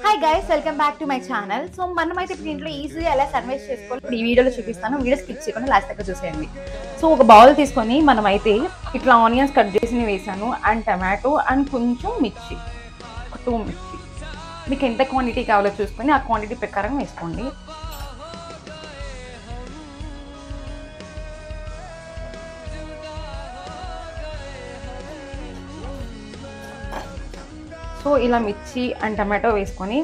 Hi guys, welcome back to my channel. So మనమైతే ఇప్పుడు ఇంట్లో ఈజీగా ఎలా సర్వైవ్ చేసుకోవాలి ఇప్పుడు ఈ వీడియోలో చూపిస్తాను. వీడియో స్కిప్ చేయకుండా లాస్ట్ దాకా చూసేయండి. సో ఒక బౌల్ తీసుకొని మనమైతే ఇట్లా ఆనియన్స్ కట్ చేసి వేసాను, అండ్ టమాటో అండ్ కొంచెం మిర్చి, ఒక 2 మిర్చి. మీకు ఎంత క్వాంటిటీ కావాలో చూసుకొని ఆ క్వాంటిటీ ప్రకారం వేసుకోండి. సో ఇలా మిర్చి అండ్ టమాటో వేసుకొని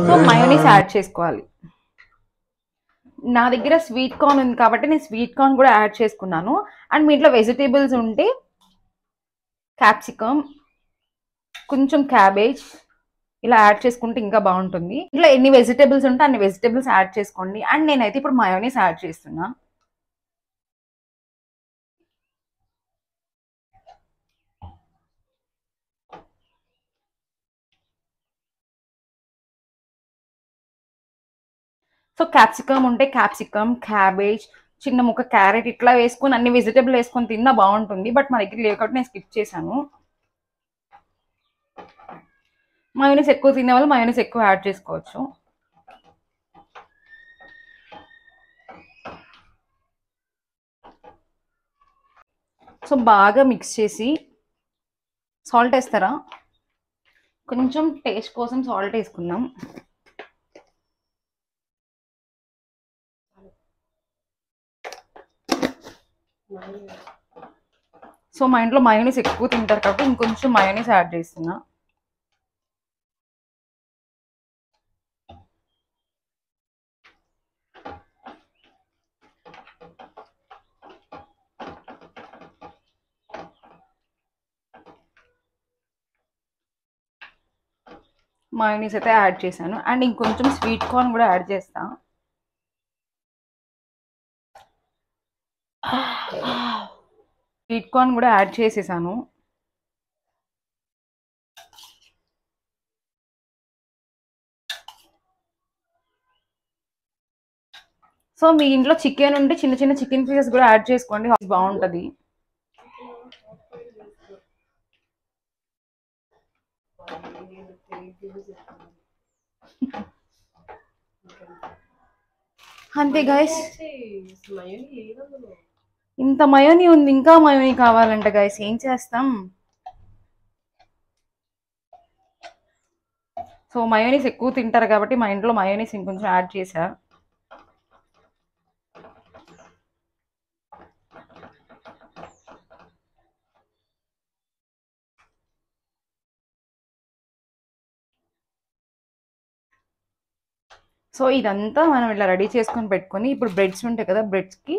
సో మయోనీస్ యాడ్ చేసుకోవాలి. నా దగ్గర స్వీట్ కార్న్ ఉంది కాబట్టి నేను స్వీట్ కార్న్ కూడా యాడ్ చేసుకున్నాను. అండ్ మీ ఇంట్లో వెజిటేబుల్స్ ఉంటే క్యాప్సికమ్, కొంచెం క్యాబేజ్ ఇలా యాడ్ చేసుకుంటే ఇంకా బాగుంటుంది. ఇట్లా ఎన్ని వెజిటేబుల్స్ ఉంటే అన్ని వెజిటేబుల్స్ యాడ్ చేసుకోండి. అండ్ నేనైతే ఇప్పుడు మయోనీస్ యాడ్ చేస్తున్నా. సో క్యాప్సికమ్ ఉంటే క్యాప్సికమ్, క్యాబేజ్, చిన్న ముక్క క్యారెట్ ఇట్లా వేసుకొని అన్ని వెజిటేబుల్ వేసుకొని తిన్నా బాగుంటుంది. బట్ మా దగ్గర లేవు కాబట్టి నేను స్కిప్ చేశాను. మయోనీస్ ఎక్కువ తినే వాళ్ళు మయోనీస్ ఎక్కువ యాడ్ చేసుకోవచ్చు. సో బాగా మిక్స్ చేసి సాల్ట్ వేస్తారా? కొంచెం టేస్ట్ కోసం సాల్ట్ వేసుకుందాం. సో మా ఇంట్లో మయోనీస్ ఎక్కువ తింటారు కాబట్టి ఇంకొంచెం మయోనీస్ యాడ్ చేస్తున్నా. మయోనీస్ అయితే యాడ్ చేశాను. అండ్ ఇంకొంచెం స్వీట్ కార్న్ కూడా యాడ్ చేస్తా. స్వీట్ కార్న్ కూడా యాడ్ చేసేసాను. సో మీ ఇంట్లో చికెన్ ఉంటే చిన్న చిన్న చికెన్ పీసెస్ కూడా యాడ్ చేసుకోండి, బాగుంటుంది. అంతే గైస్, ఇంత మయోనీ ఉంది, ఇంకా మయోనీ కావాలంట గైస్, ఏం చేస్తాం. సో మయోనీస్ ఎక్కువ తింటారు కాబట్టి మా ఇంట్లో మయోనీస్ ఇంకొంచెం యాడ్ చేశా. సో ఇదంతా మనం ఇట్లా రెడీ చేసుకొని పెట్టుకొని ఇప్పుడు బ్రెడ్స్ ఉంటాయి కదా, బ్రెడ్స్కి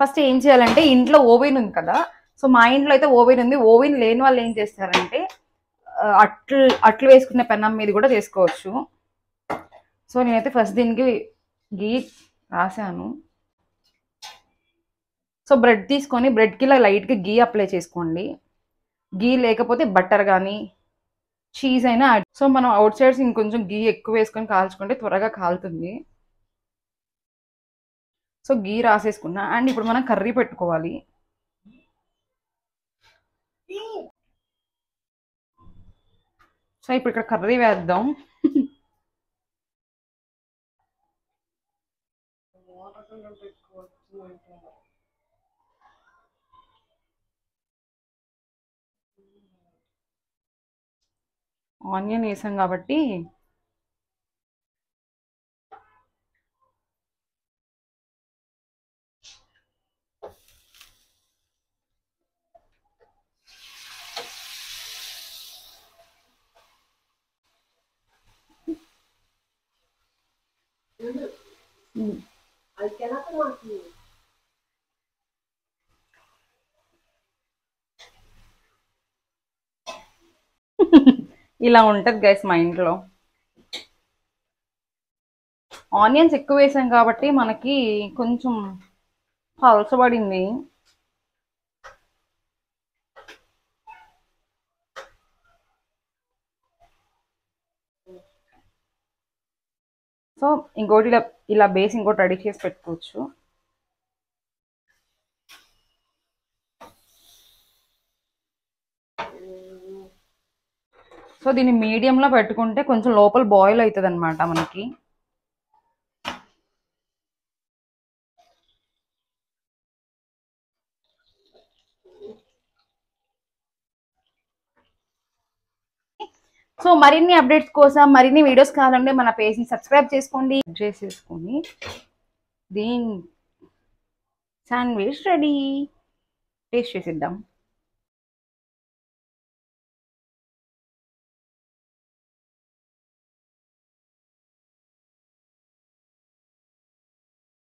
ఫస్ట్ ఏం చేయాలంటే ఇంట్లో ఓవెన్ ఉంది కదా. సో మా ఇంట్లో అయితే ఓవెన్ ఉంది. ఓవెన్ లేని వాళ్ళు ఏం చేస్తారంటే అట్లు వేసుకునే పెన్నం మీద కూడా చేసుకోవచ్చు. సో నేనైతే ఫస్ట్ దీనికి గీ రాసాను. సో బ్రెడ్ తీసుకొని బ్రెడ్కి ఇలా లైట్గా గీ అప్లై చేసుకోండి. గీ లేకపోతే బటర్ కానీ చీజ్ అయినా. సో మనం అవుట్ సైడ్స్ ఇంకొంచెం గీ ఎక్కువ వేసుకొని కాల్చుకుంటే త్వరగా కాలుతుంది. So ghee రాసేసుకున్నా. అండ్ ఇప్పుడు మనం కర్రీ పెట్టుకోవాలి. సో ఇప్పుడు ఇక్కడ కర్రీ వేద్దాం. ఆనియన్ వేసాం కాబట్టి ఇలా ఉంటుంది గైస్ మా ఇంట్లో. ఆనియన్స్ ఎక్కువ వేసాం కాబట్టి మనకి కొంచెం పలచబడింది. సో ఇంకోటి ఇలా ఇలా బేస్ ఇంకోటి రెడీ చేసి పెట్టుకోవచ్చు. సో దీన్ని మీడియంలో పెట్టుకుంటే కొంచెం లోపల బాయిల్ అవుతుంది అనమాట మనకి. సో మరిన్ని అప్డేట్స్ కోసం, మరిన్ని వీడియోస్ కావాలంటే మన పేజ్ని సబ్స్క్రైబ్ చేసుకోండి. చేసేసుకొని దీని శాండ్విచ్ రెడీ. టేస్ట్ చేసిద్దాం.